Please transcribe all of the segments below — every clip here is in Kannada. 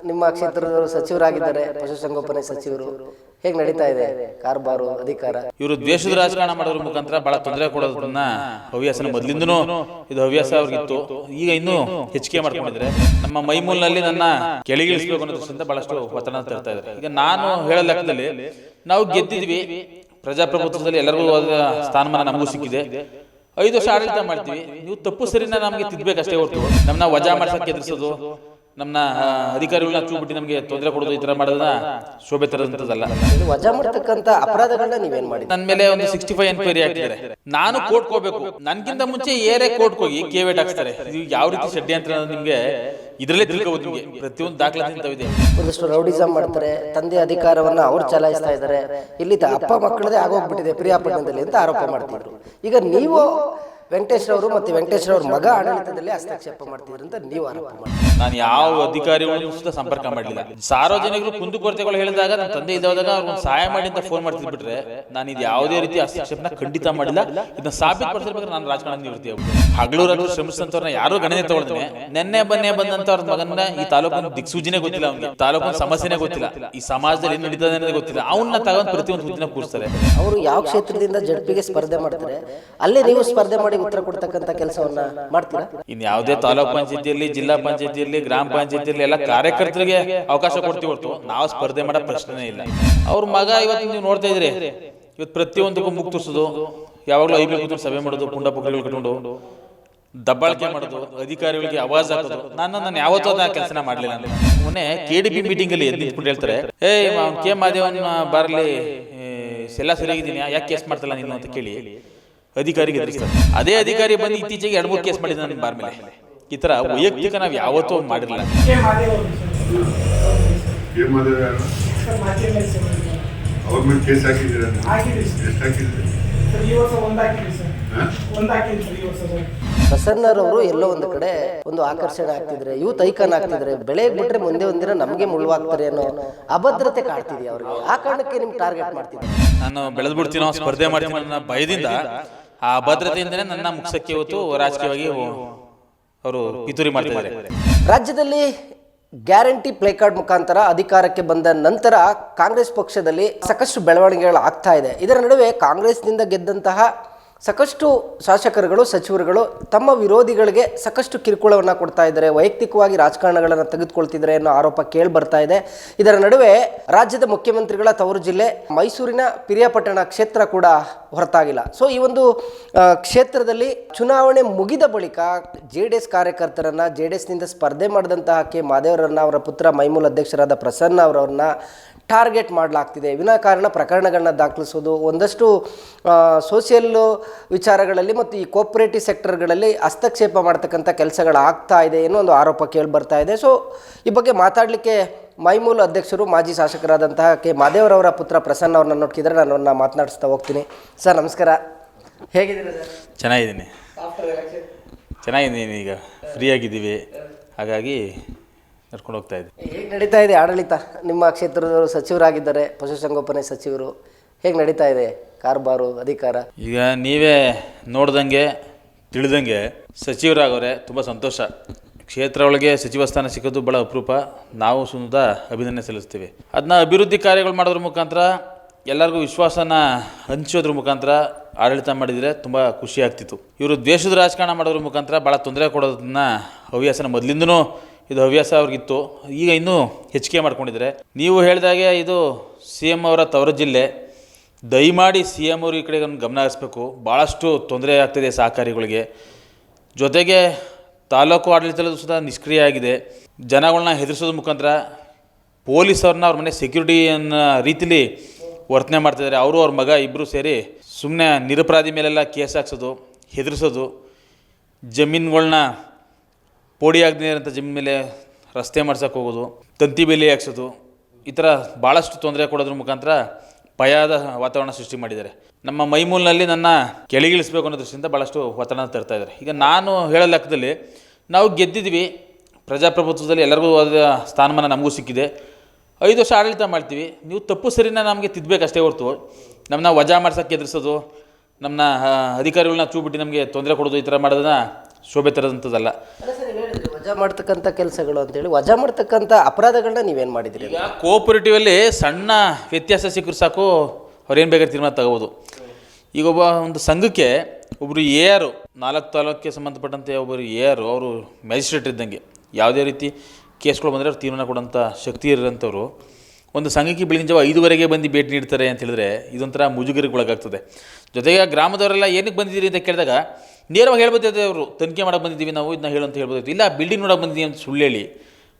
ನಿಮ್ಮ ಕ್ಷೇತ್ರದವರು ಸಚಿವರಾಗಿದ್ದಾರೆ, ಪಶುಸಂಗೋಪನೆ ಸಚಿವರು. ಹೇಗೆ ನಡೀತಾ ಇದೆ ಕಾರ್ಬಾರು ಅಧಿಕಾರ? ಇವರು ದ್ವೇಷದ ರಾಜಕಾರಣ ಮಾಡೋದ್ರ ಮುಖಾಂತರ ಬಹಳ ತೊಂದರೆ ಕೊಡೋದನ್ನ ಹವ್ಯಾಸನ ಮೊದಲಿಂದನೂ ಇದು ಹವ್ಯಾಸ ಅವ್ರಿಗಿತ್ತು. ಈಗ ಇನ್ನೂ ಹೆಚ್ಚಿಗೆ ಮಾಡ್ಕೊಂಡಿದ್ರೆ ನಮ್ಮ ಮೈಮೂಲ್ನಲ್ಲಿ ನನ್ನ ಕೆಳಗಿಳಿಸಬೇಕು ಅನ್ನೋ ದೃಷ್ಟಿಯಿಂದ ಬಹಳಷ್ಟು ಒತ್ತಡ ತರ್ತಾ ಇದ್ದಾರೆ. ಈಗ ನಾನು ಹೇಳೋ ಲೆಕ್ಕದಲ್ಲಿ ನಾವು ಗೆದ್ದಿದ್ವಿ, ಪ್ರಜಾಪ್ರಭುತ್ವದಲ್ಲಿ ಎಲ್ಲರಿಗೂ ಸ್ಥಾನಮಾನ ನಮಗೂ ಸಿಕ್ಕಿದೆ. 5 ವರ್ಷ ಆಡಳಿತ ಮಾಡ್ತೀವಿ, ನೀವು ತಪ್ಪು ಸರಿನ ನಮಗೆ ತಿದ್ದಬೇಕಷ್ಟೇ ಹೊರತು ನಮ್ಮನ್ನ ವಜಾ ಮಾಡ್ಸಕ್ಕೆ ಎದುರಿಸೋದು, ನಮ್ಮನ್ನ ಅಧಿಕಾರಿಗಳನ್ನ ಚೂಬಿಟ್ಟು ನಮಗೆ ತೊಂದರೆ ಕೊಡೋದು, ಈ ತರ ಮಾಡೋದನ್ನ ಶೋಭೆ ತರೋದಂತದಲ್ಲ. ವಜಾ ಮಾಡ್ತಕ್ಕಂಥ ಅಪರಾಧಗಳನ್ನ ನೀವೇನ್ ಮಾಡಿ? ನನ್ನ ಮೇಲೆ ಒಂದು 65 ಎನ್ಕ್ವೈರಿ ಹಾಕಿದ್ದಾರೆ. ನಾನು ಕೋರ್ಟ್ಗೆ ಹೋಗ್ಬೇಕು, ನನ್ಗಿಂತ ಮುಂಚೆ ಏರೇ ಕೋರ್ಟ್ಗೆ ಹೋಗಿ ಕೇವೇಟ್ ಹಾಕ್ತಾರೆ. ಇದು ಯಾವ ರೀತಿ ಷಡ್ಯಂತ್ರ ನಿಮ್ಗೆ ಇದರಲ್ಲೇ ತಿಳ್ಕೋಬಹುದು. ನಿಮಗೆ ಪ್ರತಿಯೊಂದು ದಾಖಲಾತಿ ಇದೆ. ಒಂದಷ್ಟು ರೌಡಿಸಮ್ ಮಾಡ್ತಾರೆ, ತಂದೆ ಅಧಿಕಾರವನ್ನ ಅವ್ರು ಚಲಾಯಿಸ್ತಾ ಇದ್ದಾರೆ, ಇಲ್ಲಿ ಅಪ್ಪ ಮಕ್ಕಳದೇ ಆಗೋಗ್ಬಿಟ್ಟಿದೆ ಪ್ರಿಯಾಪಟ್ಟಣದಲ್ಲಿ ಅಂತ ಆರೋಪ ಮಾಡ್ತಿದ್ರು. ಈಗ ನೀವು ವೆಂಕಟೇಶ್ ಅವರು ಮತ್ತು ವೆಂಕಟೇಶ್ ಅವ್ರ ಮಗ ಆಡಳಿತದಲ್ಲಿ ಹಸ್ತಕ್ಷೇಪ ಮಾಡ್ತಿದ್ರು ಅಂತ ನೀವು ಆರೋಪ ಮಾಡಿ. ನಾನು ಯಾವ ಅಧಿಕಾರಿಗಳು ಸುತ್ತ ಸಂಪರ್ಕ ಮಾಡಲಿಲ್ಲ. ಸಾರ್ವಜನಿಕರು ಕುಂದುಕೊರತೆಗಳು ಹೇಳಿದಾಗ ನನ್ನ ತಂದೆ ಇದ್ದವಾಗ ಅವ್ರಿಗೆ ಸಹಾಯ ಮಾಡಿ ಅಂತ ಫೋನ್ ಮಾಡ್ತಿದ್ ಬಿಟ್ರೆ ನಾನು ಇದು ಯಾವುದೇ ರೀತಿ ಹಸ್ತಕ್ಷೇಪನ ಖಂಡಿತ ಮಾಡಿಲ್ಲ. ಇದನ್ನ ಸಾಬೀತುಪಡಿಸಬೇಕಾದ್ರೆ ನಾನು ರಾಜಕಾರಣ ನಿವೃತ್ತಿ ಆಗ್ಬೋದು. ಹಗಲೂರಲ್ಲಿ ಶ್ರಮಿಸಿದಂತವ್ರನ್ನ ಯಾರು ಗಣನೆ ತಗೊಳ್ತೇನೆ. ನೆನ್ನೆ ಬಂದಂತವ್ರ ಮಗನ್ನ ಈ ತಾಲೂಕಿನ ದಿಕ್ಸೂಜಿನೇ ಗೊತ್ತಿಲ್ಲ, ಅವ್ನಿಗೆ ತಾಲೂಕಿನ ಸಮಸ್ಯೆನೇ ಗೊತ್ತಿಲ್ಲ, ಈ ಸಮಾಜದಲ್ಲಿ ಏನ್ ನಡೀತದೆ ಅನ್ನೋದೇ ಗೊತ್ತಿಲ್ಲ. ಅವನ್ನ ತಗೊಂಡ್ ಪ್ರತಿಯೊಂದು ಹುದ್ದಿನ ಕೂರಿಸ್ತಾರೆ. ಅವರು ಯಾವ ಕ್ಷೇತ್ರದಿಂದ ಜಡ್ಪಿಗೆ ಸ್ಪರ್ಧೆ ಮಾಡ್ತಾರೆ ಅಲ್ಲೇ ನೀವು ಸ್ಪರ್ಧೆ ಮಾಡಿ ಉತ್ತರ ಕೊಡ್ತಕ್ಕಂಥ ಕೆಲಸವನ್ನ ಮಾಡ್ತೀರಾ? ಇನ್ ಯಾವುದೇ ತಾಲೂಕ್ ಪಂಚಾಯತಿಯಲ್ಲಿ, ಜಿಲ್ಲಾ ಪಂಚಾಯತಿಯಲ್ಲಿ, ಗ್ರಾಮ ಪಂಚಾಯತಿಯಲ್ಲಿ ಎಲ್ಲ ಕಾರ್ಯಕರ್ತರಿಗೆ ಅವಕಾಶ ಕೊಡ್ತೀವಿ ಹೊರತು ನಾವು ಸ್ಪರ್ಧೆ ಮಾಡೋ ಪ್ರಶ್ನೆ ಇಲ್ಲ. ಅವ್ರ ಮಗ ಇವತ್ತು ನೀವು ನೋಡ್ತಾ ಇದ್ರಿ, ಇವತ್ತು ಪ್ರತಿಯೊಂದಕ್ಕೂ ಮುಗ್ ತೋರಿಸೋದು, ಯಾವಾಗಲೂ ಐಬಿ ಕೂತ್ಕೊಂಡು ಸಭೆ ಮಾಡೋದು, ಪುಂಡ ಪುಕ್ಕಗಳು ಕಟ್ಕೊಂಡು ದಬ್ಬಾಳಿಕೆ ಮಾಡೋದು, ಅಧಿಕಾರಿಗಳಿಗೆ ಆವಾಜ್ ಹಾಕೋದು. ನಾನು ಯಾವತ್ತೂ ಅದನ್ನ ಕೆಲಸನ ಮಾಡಲಿಲ್ಲ. ಮೊನ್ನೆ KDP ಮೀಟಿಂಗ್ ಅಲ್ಲಿ ಎದ್ದು ನಿಂತ್ಕೊಂಡು ಹೇಳ್ತಾರೆ, ಕೆ ಮಾದೇವನ್ ಬಾರಲ್ಲಿ ಎಲ್ಲ ಸರಿಯಾಗಿದ್ದೀನಿ, ಯಾಕೆ ಕೇಸ್ ಮಾಡ್ತಲ್ಲ ನೀನು ಅಂತ ಕೇಳಿ ಅಧಿಕಾರಿಗೆ ಎದುರಿಸ್ತಾರೆ. ಅದೇ ಅಧಿಕಾರಿ ಬಂದು ಇತ್ತೀಚೆಗೆ 2-3 ಕೇಸ್ ಮಾಡಿದ ನನ್ನ ಬಾರ್ ಮೇಲೆ. ಈ ತರ ವೈಯಕ್ತಿಕ ನಾವು ಯಾವತ್ತೂ ಮಾಡಿರಲಿಲ್ಲ. ಪ್ರಸನ್ನರವರು ಎಲ್ಲೋ ಒಂದು ಕಡೆ ಒಂದು ಆಕರ್ಷಣೆ ಆಗ್ತಿದ್ರೆ, ಯೂತ್ ಐಕಾನ್ ಆಗ್ತಿದ್ರೆ, ಬೆಳೆಗೆ ಬಿಟ್ರೆ ಮುಂದೆ ಒಂದಿನ ನಮಗೆ ಮುಳುವಾಗ್ತಾರೆ ಅನ್ನೋ ಅಭದ್ರತೆ ಕಾಡ್ತಿದ್ಯಾ ಅವ್ರಿಗೆ. ಆ ಕಾರಣಕ್ಕೆ ನಿಮ್ಗೆ ಟಾರ್ಗೆಟ್ ಮಾಡ್ತಿದ್ದೆ. ನಾನು ಬೆಳೆದ್ ಬಿಡ್ತೀನೋ, ಸ್ಪರ್ಧೆ ಮಾಡ್ತೀನಿ ಅನ್ನೋ ಭಯದಿಂದ, ಆ ಅಭದ್ರತೆಯಿಂದನೇ ನನ್ನ ಮುಖ್ಯಕ್ಕೆ ಇವತ್ತು ರಾಜಕೀಯವಾಗಿ ಅವರು ಪಿತೂರಿ ಮಾಡ್ತಿದ್ದಾರೆ. ರಾಜ್ಯದಲ್ಲಿ ಗ್ಯಾರಂಟಿ ಪ್ಲೇ ಕಾರ್ಡ್ ಮುಖಾಂತರ ಅಧಿಕಾರಕ್ಕೆ ಬಂದ ನಂತರ ಕಾಂಗ್ರೆಸ್ ಪಕ್ಷದಲ್ಲಿ ಸಾಕಷ್ಟು ಬೆಳವಣಿಗೆಗಳು ಆಗ್ತಾ ಇದೆ. ಇದರ ನಡುವೆ ಕಾಂಗ್ರೆಸ್ನಿಂದ ಗೆದ್ದಂತಹ ಸಾಕಷ್ಟು ಶಾಸಕರುಗಳು, ಸಚಿವರುಗಳು ತಮ್ಮ ವಿರೋಧಿಗಳಿಗೆ ಸಾಕಷ್ಟು ಕಿರುಕುಳವನ್ನು ಕೊಡ್ತಾ ಇದ್ದಾರೆ, ವೈಯಕ್ತಿಕವಾಗಿ ರಾಜಕಾರಣಗಳನ್ನು ತೆಗೆದುಕೊಳ್ತಿದ್ದಾರೆ ಅನ್ನೋ ಆರೋಪ ಕೇಳಿ ಬರ್ತಾ ಇದೆ. ಇದರ ನಡುವೆ ರಾಜ್ಯದ ಮುಖ್ಯಮಂತ್ರಿಗಳ ತವರು ಜಿಲ್ಲೆ ಮೈಸೂರಿನ ಪಿರಿಯಾಪಟ್ಟಣ ಕ್ಷೇತ್ರ ಕೂಡ ಹೊರತಾಗಿಲ್ಲ. ಸೊ ಈ ಒಂದು ಕ್ಷೇತ್ರದಲ್ಲಿ ಚುನಾವಣೆ ಮುಗಿದ ಬಳಿಕ JDS ಕಾರ್ಯಕರ್ತರನ್ನು, JDSನಿಂದ ಸ್ಪರ್ಧೆ ಮಾಡಿದಂತಹ ಕೆ ಮಾದೇವರನ್ನ, ಅವರ ಪುತ್ರ ಮೈಮೂಲ್ ಅಧ್ಯಕ್ಷರಾದ ಪ್ರಸನ್ನ ಅವರನ್ನ ಟಾರ್ಗೆಟ್ ಮಾಡಲಾಗ್ತಿದೆ. ವಿನಾಕಾರಣ ಪ್ರಕರಣಗಳನ್ನ ದಾಖಲಿಸೋದು, ಒಂದಷ್ಟು ಸೋಷಿಯಲ್ ವಿಚಾರಗಳಲ್ಲಿ ಮತ್ತು ಈ ಕೋಪರೇಟಿವ್ ಸೆಕ್ಟರ್ಗಳಲ್ಲಿ ಹಸ್ತಕ್ಷೇಪ ಮಾಡ್ತಕ್ಕಂಥ ಕೆಲಸಗಳಾಗ್ತಾ ಇದೆ ಅನ್ನೋ ಒಂದು ಆರೋಪ ಕೇಳಿ ಬರ್ತಾ ಇದೆ. ಸೊ ಈ ಬಗ್ಗೆ ಮಾತಾಡಲಿಕ್ಕೆ ಮೈಮೂಲ್ ಅಧ್ಯಕ್ಷರು, ಮಾಜಿ ಶಾಸಕರಾದಂತಹ ಕೆ ಮಾದೇವರವರ ಪುತ್ರ ಪ್ರಸನ್ನ ಅವ್ರನ್ನ ನೋಡ್ತಿದ್ರೆ ನಾನು ಅವ್ರನ್ನ ಮಾತನಾಡಿಸ್ತಾ ಹೋಗ್ತೀನಿ. ಸರ್ ನಮಸ್ಕಾರ, ಹೇಗಿದ್ದೀರಾ ಸರ್? ಚೆನ್ನಾಗಿದ್ದೀನಿ. ಈಗ ಫ್ರೀ ಆಗಿದ್ದೀವಿ, ಹಾಗಾಗಿ ನಡ್ಕೊಂಡು ಹೋಗ್ತಾ ಇದ್ದೀವಿ. ಹೇಗೆ ನಡೀತಾ ಇದೆ ಆಡಳಿತ? ನಿಮ್ಮ ಕ್ಷೇತ್ರದವರು ಸಚಿವರಾಗಿದ್ದಾರೆ, ಪಶುಸಂಗೋಪನೆ ಸಚಿವರು. ಹೇಗೆ ನಡೀತಾ ಇದೆ ಕಾರ್ಬಾರು ಅಧಿಕಾರ? ಈಗ ನೀವೇ ನೋಡ್ದಂಗೆ ತಿಳಿದಂಗೆ ಸಚಿವರಾಗವ್ರೆ, ತುಂಬ ಸಂತೋಷ. ಕ್ಷೇತ್ರ ಒಳಗೆ ಸಚಿವ ಸ್ಥಾನ ಸಿಕ್ಕೋದು ಭಾಳ ಅಪರೂಪ. ನಾವು ಸುಂದ ಅಭಿನಂದನೆ ಸಲ್ಲಿಸ್ತೀವಿ. ಅದನ್ನ ಅಭಿವೃದ್ಧಿ ಕಾರ್ಯಗಳು ಮಾಡೋದ್ರ ಮುಖಾಂತರ, ಎಲ್ಲರಿಗೂ ವಿಶ್ವಾಸನ ಹಂಚೋದ್ರ ಮುಖಾಂತರ ಆಡಳಿತ ಮಾಡಿದರೆ ತುಂಬ ಖುಷಿ ಆಗ್ತಿತ್ತು. ಇವರು ದ್ವೇಷದ ರಾಜಕಾರಣ ಮಾಡೋದ್ರ ಮುಖಾಂತರ ಭಾಳ ತೊಂದರೆ ಕೊಡೋದನ್ನ ಹವ್ಯಾಸನ ಮೊದಲಿಂದನೂ ಇದು ಹವ್ಯಾಸ ಅವ್ರಿಗಿತ್ತು. ಈಗ ಇನ್ನೂ ಹೆಚ್ಚಿಗೆ ಮಾಡ್ಕೊಂಡಿದ್ದಾರೆ. ನೀವು ಹೇಳಿದಾಗೆ ಇದು CM ಅವರ ತವರು ಜಿಲ್ಲೆ. ದಯಮಾಡಿ CM ಅವರು ಈ ಕಡೆ ಗಮನ ಹರಿಸ್ಬೇಕು. ಭಾಳಷ್ಟು ತೊಂದರೆ ಆಗ್ತಿದೆ ಸಹಕಾರಿಗಳಿಗೆ. ಜೊತೆಗೆ ತಾಲೂಕು ಆಡಳಿತದಲ್ಲೂ ಸುಧಾ ನಿಷ್ಕ್ರಿಯ ಆಗಿದೆ. ಜನಗಳನ್ನ ಹೆದರಿಸೋದ್ರ ಮುಖಾಂತರ ಪೊಲೀಸವ್ರನ್ನ ಅವ್ರ ಮನೆ ಸೆಕ್ಯೂರಿಟಿ ಅನ್ನೋ ರೀತಿಲಿ ವರ್ತನೆ ಮಾಡ್ತಿದ್ದಾರೆ. ಅವರು ಅವ್ರ ಮಗ ಇಬ್ಬರು ಸೇರಿ ಸುಮ್ಮನೆ ನಿರಪರಾಧಿ ಮೇಲೆಲ್ಲ ಕೇಸ್ ಹಾಕ್ಸೋದು, ಹೆದರಿಸೋದು, ಜಮೀನುಗಳನ್ನ ಪೋಡಿ ಆಗದೇ ಇರೋಂಥ ಜಮೀನು ಮೇಲೆ ರಸ್ತೆ ಮಾಡ್ಸೋಕೆ ಹೋಗೋದು, ತಂತಿ ಬೇಲಿ ಹಾಕ್ಸೋದು, ಈ ಥರ ಭಾಳಷ್ಟು ತೊಂದರೆ ಕೊಡೋದ್ರ ಮುಖಾಂತರ ಭಯದ ವಾತಾವರಣ ಸೃಷ್ಟಿ ಮಾಡಿದ್ದಾರೆ. ನಮ್ಮ ಮೈಮೂಲ್ನಲ್ಲಿ ನನ್ನ ಕೆಳಗಿಳಿಸಬೇಕು ಅನ್ನೋ ದೃಷ್ಟಿಯಿಂದ ಭಾಳಷ್ಟು ಒತ್ತಡ ತರ್ತಾ ಇದ್ದಾರೆ. ಈಗ ನಾನು ಹೇಳೋ ಲೆಕ್ಕದಲ್ಲಿ ನಾವು ಗೆದ್ದಿದ್ವಿ, ಪ್ರಜಾಪ್ರಭುತ್ವದಲ್ಲಿ ಎಲ್ಲರಿಗೂ ಸ್ಥಾನಮಾನ ನಮಗೂ ಸಿಕ್ಕಿದೆ. 5 ವರ್ಷ ಆಡಳಿತ ಮಾಡ್ತೀವಿ, ನೀವು ತಪ್ಪು ಸರಿನ ನಮಗೆ ತಿದ್ದಬೇಕಷ್ಟೇ ಹೊರತು ನಮ್ಮನ್ನ ವಜಾ ಮಾಡ್ಸೋಕ್ಕೆ ಎದುರಿಸೋದು, ನಮ್ಮನ್ನ ಅಧಿಕಾರಿಗಳನ್ನ ಚೂಬಿಟ್ಟು ನಮಗೆ ತೊಂದರೆ ಕೊಡೋದು, ಈ ಥರ ಮಾಡೋದನ್ನ ಶೋಭೆ ತರೋದಂಥದ್ದಲ್ಲ. ವಜಾ ಮಾಡ್ತಕ್ಕಂಥ ಕೆಲಸಗಳು ಅಂತೇಳಿ ವಜಾ ಮಾಡ್ತಕ್ಕಂಥ ಅಪರಾಧಗಳನ್ನ ನೀವೇನು ಮಾಡಿದ್ದೀರಿ? ಈಗ ಕೋಆಪರೇಟಿವಲ್ಲಿ ಸಣ್ಣ ವ್ಯತ್ಯಾಸ ಸಿಕ್ಕರು ಸಾಕು ಅವ್ರೇನು ಬೇಕಾದ್ರೆ ತೀರ್ಮಾನ ತಗೋಬೋದು. ಈಗ ಒಂದು ಸಂಘಕ್ಕೆ ಒಬ್ಬರು AR 4 ತಾಲೂಕಿಗೆ ಸಂಬಂಧಪಟ್ಟಂತೆ ಒಬ್ಬರು AR ಅವರು ಮ್ಯಾಜಿಸ್ಟ್ರೇಟ್ ಇದ್ದಂಗೆ, ಯಾವುದೇ ರೀತಿ ಕೇಸ್ಗಳು ಬಂದರೆ ಅವ್ರು ತೀರ್ಮಾನ ಕೊಡೋಂಥ ಶಕ್ತಿ ಇರೋಂಥವ್ರು ಒಂದು ಸಂಘಕ್ಕೆ ಬೆಳಗಿನ ಜಾವ 5 ಬಂದು ಭೇಟಿ ನೀಡ್ತಾರೆ ಅಂತ ಹೇಳಿದ್ರೆ ಇದೊಂಥರ ಮುಜುಗರಿಗೆ ಒಳಗಾಗ್ತದೆ. ಜೊತೆಗೆ ಗ್ರಾಮದವರೆಲ್ಲ ಏನಕ್ಕೆ ಬಂದಿದ್ದೀರಿ ಅಂತ ಕೇಳಿದಾಗ ನೇರವಾಗಿ ಹೇಳ್ಬೋದಿದೆ, ಅವರು ತನಿಖೆ ಮಾಡೋಕೆ ಬಂದಿದ್ದೀವಿ ನಾವು ಇದನ್ನ ಹೇಳು ಅಂತ ಹೇಳ್ಬೋದಿತ್ತು. ಇಲ್ಲ ಬಿಲ್ಡಿಂಗ್ ನೋಡೋಕೆ ಬಂದಿದ್ದೀವಿ ಅಂತ ಸುಳ್ಳು ಹೇಳಿ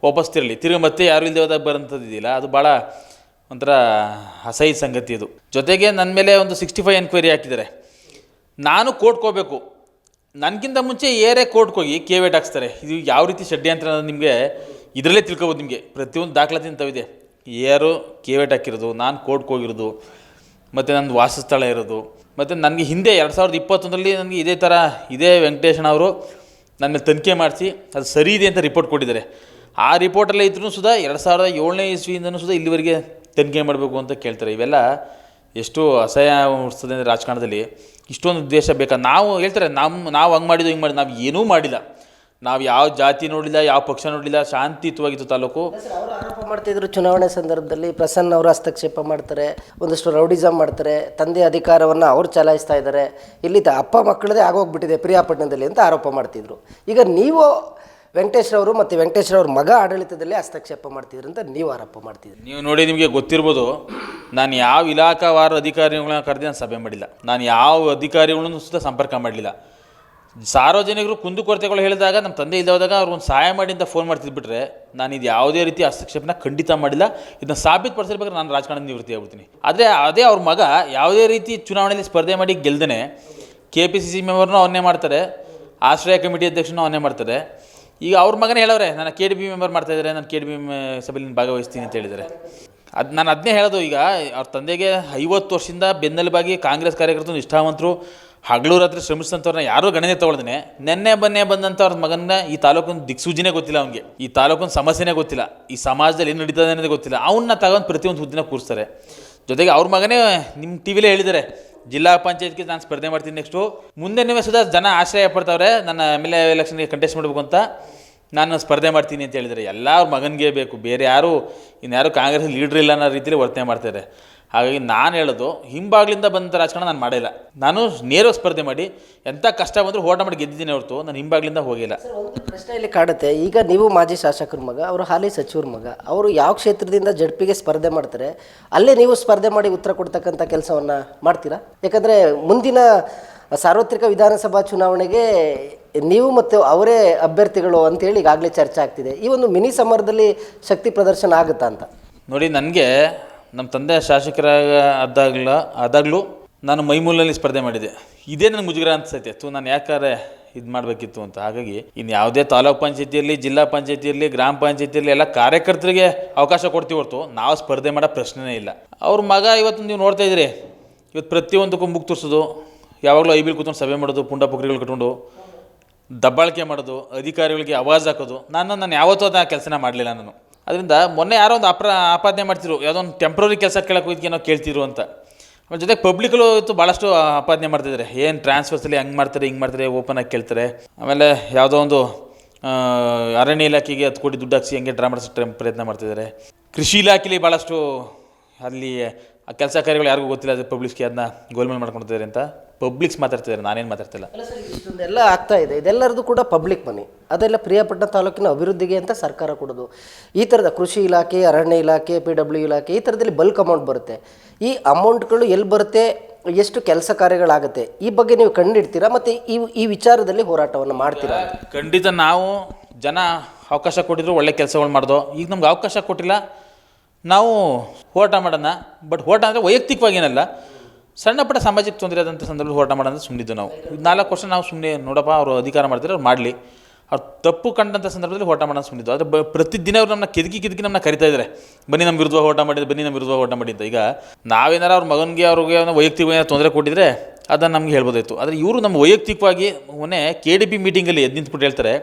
ವಾಪಸ್ ತಿರಲಿ, ತಿರುಗಿ ಮತ್ತೆ ಯಾರು ಇಲ್ಲದೆ ಹೋದಾಗ ಬರೋಂಥದ್ದಿಲ್ಲ, ಅದು ಭಾಳ ಒಂಥರ ಅಸಹ್ಯ ಸಂಗತಿ ಇದು. ಜೊತೆಗೆ ನನ್ನ ಮೇಲೆ ಒಂದು 65 ಎನ್ಕ್ವೈರಿ ಹಾಕಿದ್ದಾರೆ. ನಾನು ಕೋರ್ಟ್ಗೆ ಹೋಗಬೇಕು, ನನಗಿಂತ ಮುಂಚೆ ಏರೇ ಕೋರ್ಟ್ಗೆ ಹೋಗಿ ಕೇವೇಟ್ ಹಾಕ್ಸ್ತಾರೆ. ಇದು ಯಾವ ರೀತಿ ಷಡ್ಯಂತ್ರ ಅನ್ನೋದು ನಿಮಗೆ ಇದರಲ್ಲೇ ತಿಳ್ಕೊಬೋದು. ನಿಮಗೆ ಪ್ರತಿಯೊಂದು ದಾಖಲಾತಿ ಅಂತವಿದೆ. ಯಾರು ಕೇವೇಟ್ ಹಾಕಿರೋದು, ನಾನು ಕೋರ್ಟ್ಗೆ ಹೋಗಿರೋದು, ಮತ್ತು ನನ್ನ ವಾಸಸ್ಥಳ ಇರೋದು. ಮತ್ತು ನನಗೆ ಹಿಂದೆ 2021ರಲ್ಲಿ ನನಗೆ ಇದೇ ವೆಂಕಟೇಶಣ್ಣ ಅವರು ನನ್ನ ಮೇಲೆ ತನಿಖೆ ಮಾಡಿಸಿ ಅದು ಸರಿ ಇದೆ ಅಂತ ರಿಪೋರ್ಟ್ ಕೊಟ್ಟಿದ್ದಾರೆ. ಆ ರಿಪೋರ್ಟಲ್ಲೇ ಇದ್ರೂ ಸುಧಾ 2007ನೇ ಇಸ್ವಿಯಿಂದನೂ ಸುಧಾ ಇಲ್ಲಿವರೆಗೆ ತನಿಖೆ ಮಾಡಬೇಕು ಅಂತ ಕೇಳ್ತಾರೆ. ಇವೆಲ್ಲ ಎಷ್ಟು ಅಸಹ್ಯ ಉಳಿಸ್ತದೆ ಅಂದರೆ ರಾಜಕಾರಣದಲ್ಲಿ ಇಷ್ಟೊಂದು ದ್ವೇಷ ಬೇಕಾ? ನಾವು ಹೇಳ್ತಾರೆ ನಾವು ಹಂಗೆ ಮಾಡಿದ್ದು ಹಿಂಗೆ ಮಾಡಿದ್ದು, ನಾವು ಏನೂ ಮಾಡಿಲ್ಲ. ನಾವು ಯಾವ ಜಾತಿ ನೋಡಿಲ್ಲ, ಯಾವ ಪಕ್ಷ ನೋಡಿಲ್ಲ, ಶಾಂತಿಯುತವಾಗಿತ್ತು ತಾಲೂಕು. ಅವರು ಆರೋಪ ಮಾಡ್ತಿದ್ರು ಚುನಾವಣೆ ಸಂದರ್ಭದಲ್ಲಿ ಪ್ರಸನ್ನ ಅವರು ಹಸ್ತಕ್ಷೇಪ ಮಾಡ್ತಾರೆ, ಒಂದಷ್ಟು ರೌಡಿಸಮ್ ಮಾಡ್ತಾರೆ, ತಂದೆ ಅಧಿಕಾರವನ್ನು ಅವ್ರು ಚಲಾಯಿಸ್ತಾ ಇದ್ದಾರೆ, ಇಲ್ಲಿ ಅಪ್ಪ ಮಕ್ಕಳದೇ ಆಗೋಗ್ಬಿಟ್ಟಿದೆ ಪ್ರಿಯಾಪಟ್ಟಣದಲ್ಲಿ ಅಂತ ಆರೋಪ ಮಾಡ್ತಿದ್ರು. ಈಗ ನೀವು ವೆಂಕಟೇಶ್ರವರು ಮತ್ತು ವೆಂಕಟೇಶ್ರವ್ರ ಮಗ ಆಡಳಿತದಲ್ಲಿ ಹಸ್ತಕ್ಷೇಪ ಮಾಡ್ತಿದ್ರು ಅಂತ ನೀವು ಆರೋಪ ಮಾಡ್ತಿದ್ರಿ. ನೀವು ನೋಡಿ, ನಿಮಗೆ ಗೊತ್ತಿರ್ಬೋದು, ನಾನು ಯಾವ ಇಲಾಖಾವಾರು ಅಧಿಕಾರಿಗಳನ್ನ ಕರೆದು ನಾನು ಸಭೆ ಮಾಡಿಲ್ಲ. ನಾನು ಯಾವ ಅಧಿಕಾರಿಗಳನ್ನು ಸುತ್ತ ಸಂಪರ್ಕ ಮಾಡಲಿಲ್ಲ. ಸಾರ್ವಜನಿಕರು ಕುಂದುಕೊರತೆಗಳು ಹೇಳಿದಾಗ ನಮ್ಮ ತಂದೆ ಇಲ್ಲದೆ ಹೋದಾಗ ಅವ್ರಿಗೊಂದು ಸಹಾಯ ಮಾಡಿ ಅಂತ ಫೋನ್ ಮಾಡ್ತಿದ್ಬಿಟ್ರೆ ನಾನು ಇದು ಯಾವುದೇ ರೀತಿ ಹಸ್ತಕ್ಷೇಪನ ಖಂಡಿತ ಮಾಡಿಲ್ಲ. ಇದನ್ನ ಸಾಬೀತುಪಡಿಸಿರ್ಬೇಕಾದ್ರೆ ನಾನು ರಾಜಕಾರಣದ ನಿವೃತ್ತಿ ಆಗ್ಬಿಡ್ತೀನಿ. ಆದರೆ ಅದೇ ಅವ್ರ ಮಗ ಯಾವುದೇ ರೀತಿ ಚುನಾವಣೆಯಲ್ಲಿ ಸ್ಪರ್ಧೆ ಮಾಡಿ ಗೆಲ್ದೇ KPCC ಮೆಂಬರ್ನೂ ಅವನ್ನೇ ಮಾಡ್ತಾರೆ, ಆಶ್ರಯ ಕಮಿಟಿ ಅಧ್ಯಕ್ಷನೂ ಅವನ್ನೇ ಮಾಡ್ತಾರೆ. ಈಗ ಅವ್ರ ಮಗನೇ ಹೇಳವ್ರೆ, ನಾನು KDP ಮೆಂಬರ್ ಮಾಡ್ತಾಯಿದ್ದಾರೆ, ನಾನು KDP ಸಭೆಯಲ್ಲಿ ಭಾಗವಹಿಸ್ತೀನಿ ಅಂತ ಹೇಳಿದ್ದಾರೆ. ನಾನು ಅದನ್ನೇ ಹೇಳೋದು. ಈಗ ಅವ್ರ ತಂದೆಗೆ 50 ವರ್ಷದಿಂದ ಬೆನ್ನೆಲುಬಾಗಿ ಕಾಂಗ್ರೆಸ್ ಕಾರ್ಯಕರ್ತರು, ನಿಷ್ಠಾವಂತರು, ಹಗಲು ರಾತ್ರಿ ಶ್ರಮಿಸಿದಂಥವ್ರನ್ನ ಯಾರೂ ಗಣನೆ ತೊಗೊಳ್ದೇ ನೆನ್ನೆ ಬಂದಂಥ ಅವ್ರ ಮಗನ ಈ ತಾಲೂಕಿನ ದಿಕ್ಸೂಜಿನೇ ಗೊತ್ತಿಲ್ಲ, ಅವ್ನಿಗೆ ಈ ತಾಲೂಕಿನ ಸಮಸ್ಯೆನೇ ಗೊತ್ತಿಲ್ಲ, ಈ ಸಮಾಜದಲ್ಲಿ ಏನು ನಡೀತದೆ ಅನ್ನೋದೇ ಗೊತ್ತಿಲ್ಲ. ಅವನ್ನ ತಗೊಂಡು ಪ್ರತಿಯೊಂದು ಹುದ್ದೆನ ಕೂರಿಸ್ತಾರೆ. ಜೊತೆಗೆ ಅವ್ರ ಮಗನೇ ನಿಮ್ಮ ಟಿವಿಲೇ ಹೇಳಿದ್ದಾರೆ, ಜಿಲ್ಲಾ ಪಂಚಾಯತ್ಗೆ ನಾನು ಸ್ಪರ್ಧೆ ಮಾಡ್ತೀನಿ ನೆಕ್ಸ್ಟು, ಮುಂದೆ ಸುಧಾ ಜನ ಆಶ್ರಯ ಪಡ್ತಾವ್ರೆ ನನ್ನ MLA ಎಲೆಕ್ಷನ್ಗೆ ಕಂಟೆಸ್ಟ್ ಮಾಡಬೇಕು ಅಂತ ನಾನು ಸ್ಪರ್ಧೆ ಮಾಡ್ತೀನಿ ಅಂತ ಹೇಳಿದರೆ ಎಲ್ಲ ಅವ್ರ ಮಗನಿಗೆ ಬೇಕು, ಬೇರೆ ಯಾರು ಇನ್ಯಾರು ಕಾಂಗ್ರೆಸ್ ಲೀಡ್ರ್ ಇಲ್ಲ ಅನ್ನೋ ರೀತಿಯಲ್ಲಿ ವರ್ತನೆ ಮಾಡ್ತಾರೆ. ಹಾಗಾಗಿ ನಾನು ಹೇಳೋದು, ಹಿಂಬಾಗ್ಲಿಂದ ಬಂದ ರಾಜಕಾರಣ ನಾನು ಮಾಡಿಲ್ಲ. ನಾನು ನೇರವಾಗಿ ಸ್ಪರ್ಧೆ ಮಾಡಿ ಎಂಥ ಕಷ್ಟ ಬಂದರೂ ಹೋರಾಟ ಮಾಡಿ ಗೆದ್ದಿದ್ದೀನಿ ಹೊರತು ನಾನು ಹಿಂಬಾಗ್ಲಿಂದ ಹೋಗಿಲ್ಲ. ಒಂದು ಪ್ರಶ್ನೆ ಇಲ್ಲಿ ಕಾಡುತ್ತೆ. ಈಗ ನೀವು ಮಾಜಿ ಶಾಸಕರ ಮಗ, ಅವರು ಹಾಲಿ ಸಚಿವರ ಮಗ, ಅವರು ಯಾವ ಕ್ಷೇತ್ರದಿಂದ ಜಡ್ಪಿಗೆ ಸ್ಪರ್ಧೆ ಮಾಡ್ತಾರೆ ಅಲ್ಲೇ ನೀವು ಸ್ಪರ್ಧೆ ಮಾಡಿ ಉತ್ತರ ಕೊಡ್ತಕ್ಕಂಥ ಕೆಲಸವನ್ನು ಮಾಡ್ತೀರಾ? ಯಾಕಂದರೆ ಮುಂದಿನ ಸಾರ್ವತ್ರಿಕ ವಿಧಾನಸಭಾ ಚುನಾವಣೆಗೆ ನೀವು ಮತ್ತು ಅವರೇ ಅಭ್ಯರ್ಥಿಗಳು ಅಂತೇಳಿ ಈಗಾಗಲೇ ಚರ್ಚೆ ಆಗ್ತಿದೆ. ಈ ಒಂದು ಮಿನಿ ಸಮರದಲ್ಲಿ ಶಕ್ತಿ ಪ್ರದರ್ಶನ ಆಗುತ್ತಾ ಅಂತ ನೋಡಿ. ನನಗೆ ನಮ್ಮ ತಂದೆ ಶಾಸಕರಾಗ ಆದಾಗಲೂ ನಾನು ಮೈಮೂಲಿನಲ್ಲಿ ಸ್ಪರ್ಧೆ ಮಾಡಿದ್ದೆ. ಇದೇ ನನಗೆ ಮುಜುಗರ ಅನ್ಸೈತೆ, ನಾನು ಯಾಕಾರೆ ಇದು ಮಾಡಬೇಕಿತ್ತು ಅಂತ. ಹಾಗಾಗಿ ಇನ್ನು ಯಾವುದೇ ತಾಲೂಕು ಪಂಚಾಯತಿಯಲ್ಲಿ, ಜಿಲ್ಲಾ ಪಂಚಾಯತಿಯಲ್ಲಿ, ಗ್ರಾಮ ಪಂಚಾಯತಿಯಲ್ಲಿ ಎಲ್ಲ ಕಾರ್ಯಕರ್ತರಿಗೆ ಅವಕಾಶ ಕೊಡ್ತೀವಿ ಹೊರತು ನಾವು ಸ್ಪರ್ಧೆ ಮಾಡೋ ಪ್ರಶ್ನೆನೇ ಇಲ್ಲ. ಅವ್ರ ಮಗ ಇವತ್ತು ನೀವು ನೋಡ್ತಾ ಇದ್ದೀರಿ, ಇವತ್ತು ಪ್ರತಿಯೊಂದಕ್ಕೂ ಮುಗ್ ತೋರಿಸೋದು, ಯಾವಾಗಲೂ ಐಬಿಲ್ ಕೂತ್ಕೊಂಡು ಸಭೆ ಮಾಡೋದು, ಪುಂಡ ಪುಕ್ರಿಗಳು ಕಟ್ಕೊಂಡು ದಬ್ಬಾಳಿಕೆ ಮಾಡೋದು, ಅಧಿಕಾರಿಗಳಿಗೆ ಆವಾಜ್ ಹಾಕೋದು. ನಾನು ಯಾವತ್ತೂ ಅದನ್ನ ಕೆಲಸನ ಮಾಡಲಿಲ್ಲ ನಾನು. ಅದರಿಂದ ಮೊನ್ನೆ ಯಾರೋ ಒಂದು ಆಪಾದನೆ ಮಾಡ್ತಿದ್ರು, ಯಾವುದೋ ಒಂದು ಟೆಂಪ್ರರಿ ಕೆಲಸ ಕೇಳೋಕೆ ಹೋಗಿದ್ಕೇನೋ ಕೇಳ್ತಿದ್ರು ಅಂತ. ಆಮೇಲೆ ಜೊತೆಗೆ ಪಬ್ಲಿಕ್ಗಳು ಇವತ್ತು ಭಾಳಷ್ಟು ಆಪಾದನೆ ಮಾಡ್ತಿದ್ದಾರೆ, ಏನು ಟ್ರಾನ್ಸ್ಫರ್ಸಲ್ಲಿ ಹಂಗೆ ಮಾಡ್ತಾರೆ, ಹಿಂಗೆ ಮಾಡ್ತಾರೆ, ಓಪನ್ ಆಗಿ ಕೇಳ್ತಾರೆ. ಆಮೇಲೆ ಯಾವುದೋ ಒಂದು ಅರಣ್ಯ ಇಲಾಖೆಗೆ 10 ಕೋಟಿ ದುಡ್ಡು ಹಾಕಿಸಿ ಹಂಗೆ ಡ್ರಾ ಮಾಡಿಸೋ ಪ್ರಯತ್ನ ಮಾಡ್ತಿದ್ದಾರೆ. ಕೃಷಿ ಇಲಾಖೆಯಲ್ಲಿ ಭಾಳಷ್ಟು ಅಲ್ಲಿ ಆ ಕೆಲಸ ಕಾರ್ಯಗಳು ಯಾರಿಗೂ ಗೊತ್ತಿಲ್ಲ, ಅದು ಪಬ್ಲಿಕ್ಸ್ಗೆ ಅದನ್ನ ಗೋಲ್ಮೇಲ್ ಮಾಡ್ಕೊಳ್ತಿದ್ದಾರೆ ಅಂತ ಪಬ್ಲಿಕ್ಸ್ ಮಾತಾಡ್ತಿದ್ದಾರೆ, ನಾನೇನು ಮಾತಾಡ್ತಿಲ್ಲ. ಇಷ್ಟೊಂದೆಲ್ಲ ಆಗ್ತಾ ಇದೆ, ಇದೆಲ್ಲರದು ಕೂಡ ಪಬ್ಲಿಕ್ ಮನಿ, ಅದೆಲ್ಲ ಪ್ರಿಯಾಪಟ್ಟಣ ತಾಲೂಕಿನ ಅಭಿವೃದ್ಧಿಗೆ ಅಂತ ಸರ್ಕಾರ ಕೊಡೋದು. ಈ ಥರದ ಕೃಷಿ ಇಲಾಖೆ, ಅರಣ್ಯ ಇಲಾಖೆ, PW ಇಲಾಖೆ, ಈ ಥರದಲ್ಲಿ ಬಲ್ಕ್ ಅಮೌಂಟ್ ಬರುತ್ತೆ. ಈ ಅಮೌಂಟ್ಗಳು ಎಲ್ಲಿ ಬರುತ್ತೆ, ಎಷ್ಟು ಕೆಲಸ ಕಾರ್ಯಗಳಾಗುತ್ತೆ, ಈ ಬಗ್ಗೆ ನೀವು ಕಂಡಿಡ್ತೀರಾ ಮತ್ತು ಈ ವಿಚಾರದಲ್ಲಿ ಹೋರಾಟವನ್ನು ಮಾಡ್ತೀರಾ? ಖಂಡಿತ. ನಾವು ಜನ ಅವಕಾಶ ಕೊಟ್ಟಿದ್ರು ಒಳ್ಳೆ ಕೆಲಸಗಳು ಮಾಡ್ದೋ. ಈಗ ನಮ್ಗೆ ಅವಕಾಶ ಕೊಟ್ಟಿಲ್ಲ, ನಾವು ಹೋರಾಟ ಮಾಡೋಣ. ಬಟ್ ಹೋರಾಟ ಅಂದರೆ ವೈಯಕ್ತಿಕವಾಗಿ ಏನಲ್ಲ, ಸಣ್ಣ ಪುಟ್ಟ ಸಾಮಾಜಿಕ ತೊಂದರೆ ಆದಂಥ ಸಂದರ್ಭದಲ್ಲಿ ಹೋರಾಟ ಮಾಡೋಣ ಸುಮ್ಮನಿದ್ದು ನಾವು. 4 ವರ್ಷ ನಾವು ಸುಮ್ಮನೆ ನೋಡಪ್ಪ ಅವರು ಅಧಿಕಾರ ಮಾಡ್ತಾರೆ, ಅವ್ರು ಮಾಡಲಿ, ಅವ್ರು ತಪ್ಪು ಕಂಡಂಥ ಸಂದರ್ಭದಲ್ಲಿ ಹೋರಾಟ ಮಾಡೋಣ ಸುಮ್ಮನಿದ್ದು. ಆದರೆ ಪ್ರತಿದಿನ ಅವ್ರು ನಮ್ಮನ್ನ ಕೆದಕಿ ನಮ್ಮನ್ನ ಕರಿತಾ ಇದ್ದಾರೆ, ಬನ್ನಿ ನಮ್ಮ ವಿರುದ್ಧ ಹೋರಾಟ ಮಾಡಿದ್ದು, ಬನ್ನಿ ನಮ್ಮ ವಿರುದ್ಧ ಹೋರಾಟ ಮಾಡಿದ್ದು. ಈಗ ನಾವೇನಾರು ಅವ್ರ ಮಗನಿಗೆ ಅವ್ರಿಗೆ ವೈಯಕ್ತಿಕವಾಗಿ ಏನಾರು ತೊಂದರೆ ಕೊಟ್ಟಿದ್ರೆ ಅದನ್ನು ನಮ್ಗೆ ಹೇಳ್ಬೋದಾಯಿತು. ಆದರೆ ಇವರು ನಮ್ಮ ವೈಯಕ್ತಿಕವಾಗಿ ಮೊನ್ನೆ KDP ಮೀಟಿಂಗಲ್ಲಿ ಎದ್ದು ನಿಂತ್ಬಿಟ್ಟು ಹೇಳ್ತಾರೆ,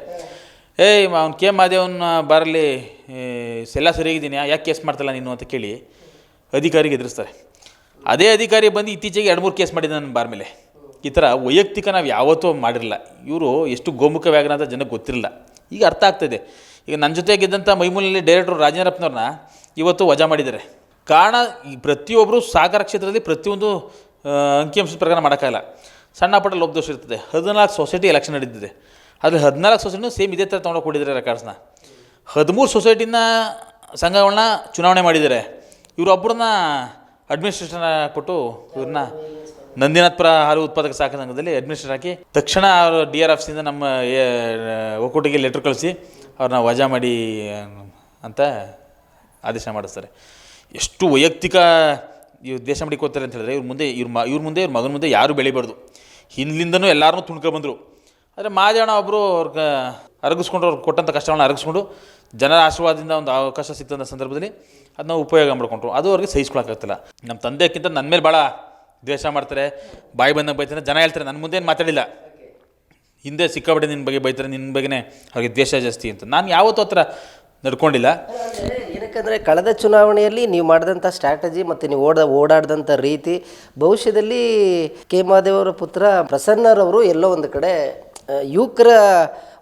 ಅವ್ನು ಕೆ ಮಾದೇವನ ಬಾರಲ್ಲಿ ಎಲ್ಲ ಸರಿಯಾಗಿದ್ದೀನಿ, ಯಾಕೆ ಕೇಸ್ ಮಾಡ್ತಲ್ಲ ನೀನು ಅಂತ ಕೇಳಿ ಅಧಿಕಾರಿಗೆ ಎದುರಿಸ್ತಾರೆ. ಅದೇ ಅಧಿಕಾರಿ ಬಂದು ಇತ್ತೀಚೆಗೆ 2-3 ಕೇಸ್ ಮಾಡಿದ್ದೆ ನನ್ನ ಬಾರ್ ಮೇಲೆ. ಈ ಥರ ವೈಯಕ್ತಿಕ ನಾವು ಯಾವತ್ತೂ ಮಾಡಿರಲಿಲ್ಲ. ಇವರು ಎಷ್ಟು ಗೋಮುಖ ವ್ಯಾಘ್ರ ಅಂತ ಜನಕ್ಕೆ ಗೊತ್ತಿರಲಿಲ್ಲ. ಈಗ ಅರ್ಥ ಆಗ್ತಾಯಿದೆ. ಈಗ ನನ್ನ ಜೊತೆ ಗೆದ್ದಂಥ ಮೈಮೂಲಲ್ಲಿ ಡೈರೆಕ್ಟ್ರು ರಾಜೇಂದ್ರಪ್ಪನವ್ರನ್ನ ಇವತ್ತು ವಜಾ ಮಾಡಿದ್ದಾರೆ. ಕಾರಣ ಈ ಪ್ರತಿಯೊಬ್ಬರು ಸಹಕಾರ ಕ್ಷೇತ್ರದಲ್ಲಿ ಪ್ರತಿಯೊಂದು ಅಂಕಿಅಂಶದ ಪ್ರಕಾರ ಮಾಡೋಕ್ಕಾಗಲ್ಲ. ಸಣ್ಣ ಪುಟ್ಟ ಲೋಪದೋಷ ಇರ್ತದೆ. 14 ಸೊಸೈಟಿ ಎಲೆಕ್ಷನ್ ನಡೀತಿದೆ. ಅದ್ರಲ್ಲಿ 14 ಸೊಸೈಟಿನೂ ಸೇಮ್ ಇದೇ ಥರ ತೊಗೊಂಡೋಗಿ ಕೊಟ್ಟಿದ್ದಾರೆ ರೆಕಾರ್ಡ್ಸ್ನ. 13 ಸೊಸೈಟಿನ ಸಂಘಗಳನ್ನ ಚುನಾವಣೆ ಮಾಡಿದ್ದಾರೆ. ಇವರೊಬ್ಬರನ್ನ ಅಡ್ಮಿನಿಸ್ಟ್ರೇಷನ್ ಕೊಟ್ಟು ಇವ್ರನ್ನ ನಂದಿನಾಥ್ಪುರ ಹಾಲು ಉತ್ಪಾದಕ ಸಹಕಾರ ಸಂಘದಲ್ಲಿ ಅಡ್ಮಿನಿಸ್ಟ್ರೇಟರ್ ಹಾಕಿ ತಕ್ಷಣ ಅವರು DRR ಆಫೀಸಿಂದ ನಮ್ಮ ಒಕ್ಕೂಟಿಗೆ ಲೆಟ್ರ್ ಕಳಿಸಿ ಅವ್ರನ್ನ ವಜಾ ಮಾಡಿ ಅಂತ ಆದೇಶ ಮಾಡಿಸ್ತಾರೆ. ಎಷ್ಟು ವೈಯಕ್ತಿಕ ಇವ್ರು ದೇಶ ಮಡಿಕೋತಾರೆ ಅಂತ ಹೇಳಿದ್ರೆ ಇವ್ರ ಮುಂದೆ ಇವ್ರ ಮಗನ ಮುಂದೆ ಯಾರೂ ಬೆಳಿಬಾರ್ದು. ಹಿಂದ್ಲಿಂದನೂ ಎಲ್ಲರೂ ತುಣ್ಕೊಂಡ್ಬಂದರು. ಆದರೆ ಮಾದೇವಣ್ಣ ಒಬ್ಬರು ಅವ್ರಿಗೆ ಅರಗಿಸ್ಕೊಂಡು ಅವ್ರು ಕೊಟ್ಟಂಥ ಕಷ್ಟಗಳನ್ನ ಅರಗಿಸ್ಕೊಂಡು ಜನರ ಆಶೀರ್ವಾದದಿಂದ ಒಂದು ಅವಕಾಶ ಸಿಕ್ತಂಥ ಸಂದರ್ಭದಲ್ಲಿ ಅದನ್ನ ಉಪಯೋಗ ಮಾಡ್ಕೊಂಡ್ರು. ಅದು ಅವ್ರಿಗೆ ಸಹಿಸ್ಕೊಳಕ್ಕಾಗ್ತಿಲ್ಲ. ನಮ್ಮ ತಂದೆಕ್ಕಿಂತ ನನ್ನ ಮೇಲೆ ಭಾಳ ದ್ವೇಷ ಮಾಡ್ತಾರೆ, ಬಾಯಿ ಬಂದಂಗೆ ಬೈತಾರೆ. ಜನ ಹೇಳ್ತಾರೆ ನನ್ನ ಮುಂದೆ ಏನು ಮಾತಾಡಿಲ್ಲ, ಹಿಂದೆ ಸಿಕ್ಕಾಬಿಟ್ಟೆ ನಿನ್ನ ಬಗ್ಗೆ ಬೈತಾರೆ, ನಿನ್ನ ಬಗ್ಗೆನೇ ಅವ್ರಿಗೆ ದ್ವೇಷ ಜಾಸ್ತಿ ಅಂತ. ನಾನು ಯಾವತ್ತೂ ಹತ್ರ ನಡ್ಕೊಂಡಿಲ್ಲ. ಏನಕ್ಕಂದರೆ ಕಳೆದ ಚುನಾವಣೆಯಲ್ಲಿ ನೀವು ಮಾಡಿದಂಥ ಸ್ಟ್ರಾಟಜಿ ಮತ್ತು ನೀವು ಓಡಾಡಿದಂಥ ರೀತಿ ಭವಿಷ್ಯದಲ್ಲಿ ಕೆ ಮಹಾದೇವರ ಪುತ್ರ ಪ್ರಸನ್ನರವರು ಎಲ್ಲೋ ಒಂದು ಕಡೆ ಯುವಕರ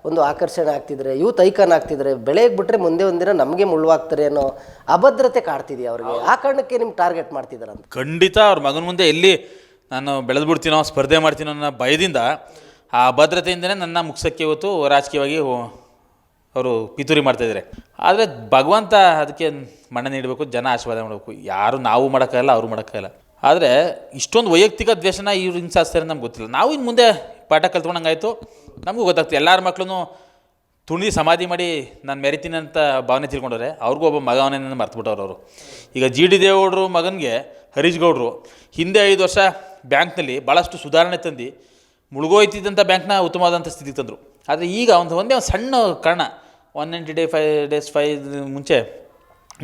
ಒಂದು ಆಕರ್ಷಣೆ ಆಗ್ತಿದ್ರೆ, ಯೂತ್ ಐಕಾನ್ ಆಗ್ತಿದ್ರೆ, ಬೆಳೆಗೆ ಬಿಟ್ಟರೆ ಮುಂದೆ ಒಂದಿನ ನಮಗೆ ಮುಳ್ವಾಗ್ತಾರೆ ಅನ್ನೋ ಅಭದ್ರತೆ ಕಾಡ್ತಿದೆಯಾ ಅವ್ರಿಗೆ? ಆ ಕಾರಣಕ್ಕೆ ನಿಮ್ಮ ಟಾರ್ಗೆಟ್ ಮಾಡ್ತಿದ್ದಾರೆ ಅಂತ. ಖಂಡಿತ ಅವ್ರ ಮಗನ ಮುಂದೆ ಎಲ್ಲಿ ನಾನು ಬೆಳೆದು ಬಿಡ್ತೀನೋ, ಸ್ಪರ್ಧೆ ಮಾಡ್ತೀನೋ ಅನ್ನೋ ಭಯದಿಂದ, ಆ ಅಭದ್ರತೆಯಿಂದನೇ ನನ್ನ ಮುಗಿಸೋಕ್ಕೆ ಇವತ್ತು ರಾಜಕೀಯವಾಗಿ ಅವರು ಪಿತೂರಿ ಮಾಡ್ತಾಯಿದ್ದಾರೆ. ಆದರೆ ಭಗವಂತ ಅದಕ್ಕೆ ಮಣ್ಣು ನೀಡಬೇಕು, ಜನ ಆಶೀರ್ವಾದ ಮಾಡಬೇಕು. ಯಾರು ನಾವು ಮಾಡೋಕ್ಕಾಗಲ್ಲ, ಅವರು ಮಾಡೋಕ್ಕಾಗಲ್ಲ. ಆದರೆ ಇಷ್ಟೊಂದು ವೈಯಕ್ತಿಕ ದ್ವೇಷನ ಇವ್ರು ಹಿಂಸಾಸ್ತಾರೆ ನಮ್ಗೆ ಗೊತ್ತಿಲ್ಲ. ನಾವು ಇನ್ನು ಮುಂದೆ ಪಾಠ ಕಲ್ತ್ಕೊಂಡಂಗಾಯ್ತು. ನಮಗೂ ಗೊತ್ತಾಗ್ತದೆ. ಎಲ್ಲರ ಮಕ್ಕಳೂ ತುಣಿದು ಸಮಾಧಿ ಮಾಡಿ ನಾನು ಮೆರಿತೀನಿ ಅಂತ ಭಾವನೆ ತಿಳ್ಕೊಂಡವ್ರೆ. ಅವ್ರಿಗೂ ಒಬ್ಬ ಮಗವನ್ನ ಮರ್ತುಬಿಟ್ಟವ್ರು ಅವರು. ಈಗ GD ದೇವೇಗೌಡರು ಮಗನಿಗೆ ಹರೀಶ್ ಗೌಡರು ಹಿಂದೆ 5 ವರ್ಷ ಬ್ಯಾಂಕ್ನಲ್ಲಿ ಭಾಳಷ್ಟು ಸುಧಾರಣೆ ತಂದು ಮುಳುಗೋಯ್ತಿದ್ದಂಥ ಬ್ಯಾಂಕ್ನ ಉತ್ತಮವಾದಂಥ ಸ್ಥಿತಿಗೆ ತಂದರು. ಆದರೆ ಈಗ ಒಂದೇ ಒಂದು ಸಣ್ಣ ಕಾರಣ, 190 ಡೇಸ್ ಮುಂಚೆ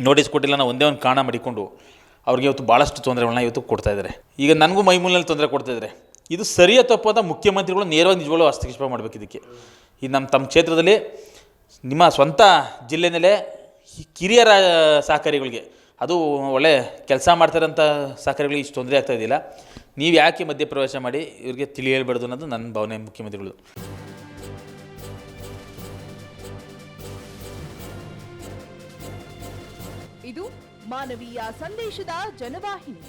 ನೋಟಿಸ್ ಕೊಟ್ಟಿಲ್ಲ ನಾವು ಒಂದೇ ಒಂದು ಕಾರಣ ಮಾಡಿಕೊಂಡು ಅವ್ರಿಗೆ ಇವತ್ತು ಭಾಳಷ್ಟು ತೊಂದರೆಗಳನ್ನ ಇವತ್ತು ಕೊಡ್ತಾಯಿದ್ದಾರೆ. ಈಗ ನನಗೂ ಮೈಮೂಲಿನಲ್ಲಿ ತೊಂದರೆ ಕೊಡ್ತಾಯಿದ್ದಾರೆ. ಇದು ಸರಿಯ ತಪ್ಪು ಅಂತ ಮುಖ್ಯಮಂತ್ರಿಗಳು ನೇರವಾಗಿ ನಿಜವಾಗ್ಲೂ ಹಸ್ತಕ್ಷೇಪ ಮಾಡಬೇಕು ಇದಕ್ಕೆ. ಈ ತಮ್ಮ ಕ್ಷೇತ್ರದಲ್ಲಿ ನಿಮ್ಮ ಸ್ವಂತ ಜಿಲ್ಲೆಯಲ್ಲೇ ಕಿರಿಯರ ಸಹಕಾರಿಗಳಿಗೆ, ಅದು ಒಳ್ಳೆ ಕೆಲಸ ಮಾಡ್ತಾರಂಥ ಸಹಕಾರಿಗಳಿಗೆ ಇಷ್ಟು ತೊಂದರೆ ಆಗ್ತಾ ಇದೆಯಲ್ಲ, ನೀವು ಯಾಕೆ ಮಧ್ಯಪ್ರವೇಶ ಮಾಡಿ ಇವ್ರಿಗೆ ತಿಳಿ ಹೇಳ್ಬಾರ್ದು ಅನ್ನೋದು ನನ್ನ ಭಾವನೆ ಮುಖ್ಯಮಂತ್ರಿಗಳು. ಇದು ಮಾನವೀಯ ಸಂದೇಶದ ಜನವಾಹಿನಿ.